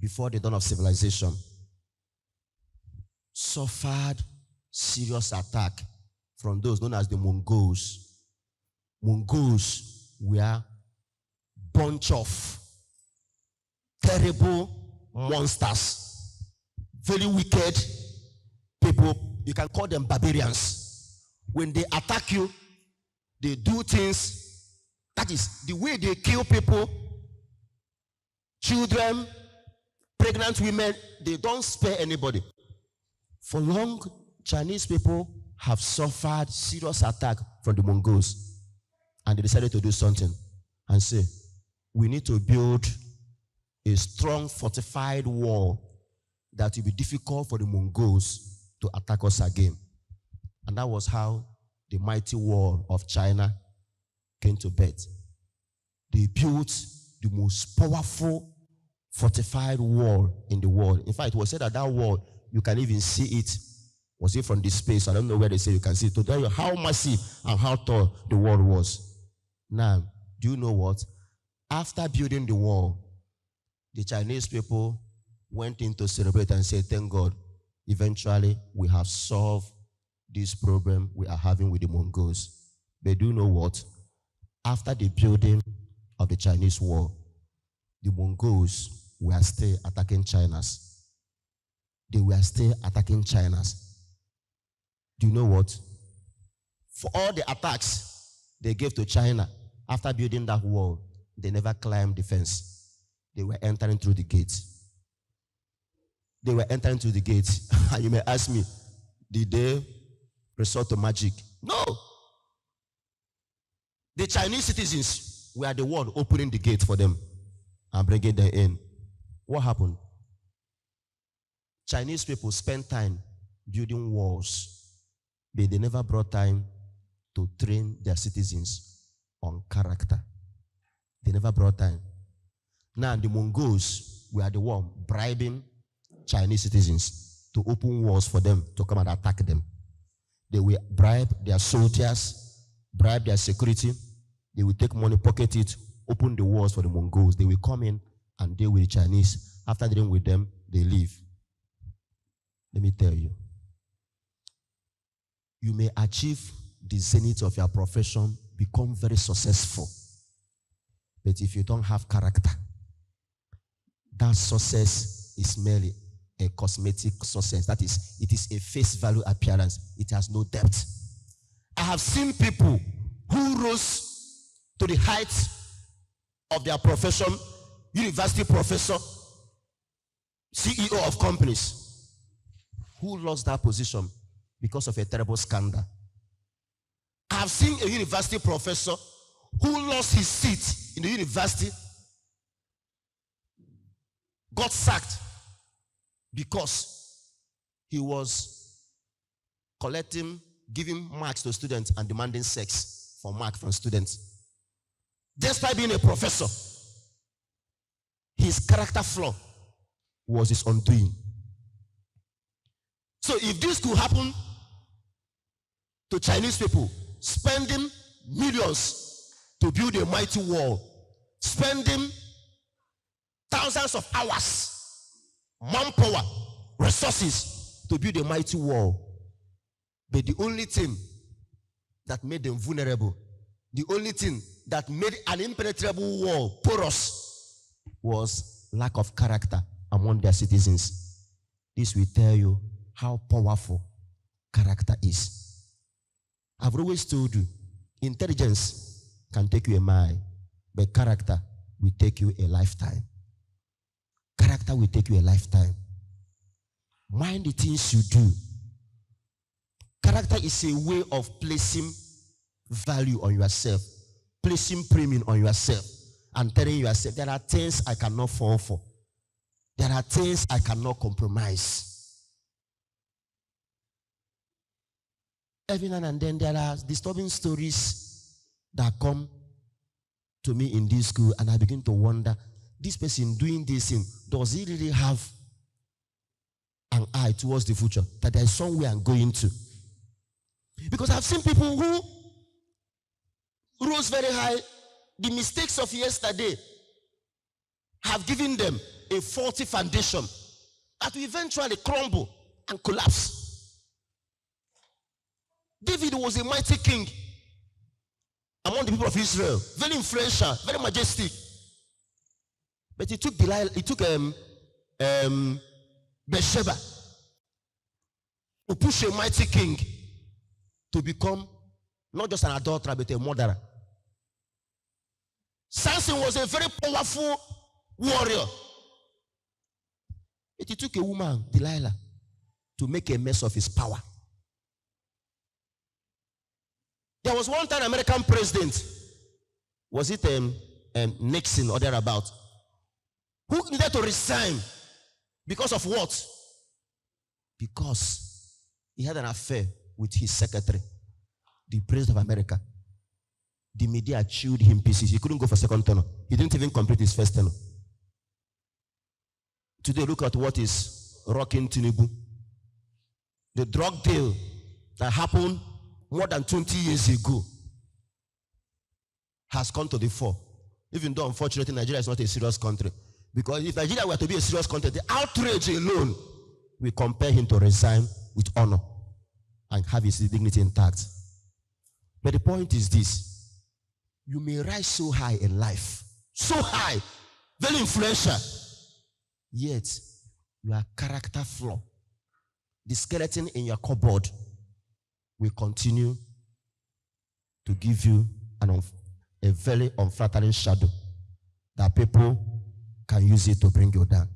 before the dawn of civilization, suffered serious attack from those known as the Mongols. Mongols were bunch of terrible monsters, very wicked people. You can call them barbarians. When they attack you, they do things, that is the way they kill people, children, pregnant women. They don't spare anybody. For long, Chinese people have suffered serious attack from the Mongols, and they decided to do something and say, we need to build a strong fortified wall that will be difficult for the Mongols to attack us again. And that was how the mighty wall of China came to birth. They built the most powerful fortified wall in the world. In fact, it was said that that wall, you can even see it. Was it from this space? I don't know where they say you can see it. To tell you how massive and how tall the wall was. Now, do you know what? After building the wall, the Chinese people went in to celebrate and say, thank God, eventually we have solved this problem we are having with the Mongols. But do you know what? After the building of the Chinese wall, the Mongols were still attacking China's. They were still attacking China's. Do you know what? For all the attacks they gave to China, after building that wall, they never climbed the fence. They were entering through the gate. They were entering through the gate. And you may ask me, did they resort to magic? No. The Chinese citizens were the one opening the gate for them and bringing them in. What happened? Chinese people spent time building walls, but they never brought time to train their citizens on character. They never brought time. Now the Mongols were the one bribing Chinese citizens to open walls for them to come and attack them. They will bribe their soldiers, bribe their security. They will take money, pocket it, open the walls for the Mongols. They will come in and deal with the Chinese. After dealing with them, they leave. Let me tell you, you may achieve the zenith of your profession, become very successful. But if you don't have character, that success is merely a cosmetic success. That is, it is a face value appearance. It has no depth. I have seen people who rose to the height of their profession, university professor, CEO of companies, who lost that position because of a terrible scandal. I have seen a university professor who lost his seat in the university, got sacked because he was collecting, giving marks to students and demanding sex for marks from students. Despite being a professor, his character flaw was his undoing. So if this could happen to Chinese people, spending millions to build a mighty wall, spending thousands of hours, manpower, resources to build a mighty wall, but the only thing that made them vulnerable, the only thing that made an impenetrable wall porous, was lack of character among their citizens. This will tell you how powerful character is. I've always told you, intelligence can take you a mile, but character will take you a lifetime. Character will take you a lifetime. Mind the things you do. Character is a way of placing value on yourself, placing premium on yourself, and telling yourself, there are things I cannot fall for. There are things I cannot compromise. Every now and then there are disturbing stories that come to me in this school, and I begin to wonder, this person doing this thing, does he really have an eye towards the future? That there is somewhere I'm going to? Because I've seen people who rose very high. The mistakes of yesterday have given them a faulty foundation that will eventually crumble and collapse. David was a mighty king among the people of Israel, very influential, very majestic. But he took Bathsheba to push a mighty king to become not just an adulterer, but a murderer. Samson was a very powerful warrior. But he took a woman, Delilah, to make a mess of his power. There was one time American president, was it Nixon or thereabout, who needed to resign because of what? Because he had an affair with his secretary, the president of America. The media chewed him pieces. He couldn't go for second tenure. He didn't even complete his first tenure. Today, look at what is rocking Tinubu. The drug deal that happened more than 20 years ago has come to the fore. Even though, unfortunately, Nigeria is not a serious country. Because if Nigeria were to be a serious country, the outrage alone will compel him to resign with honor and have his dignity intact. But the point is this. You may rise so high in life, so high, very influential, yet you are character flaw. The skeleton in your cupboard will continue to give you a very unflattering shadow that people can use it to bring you down.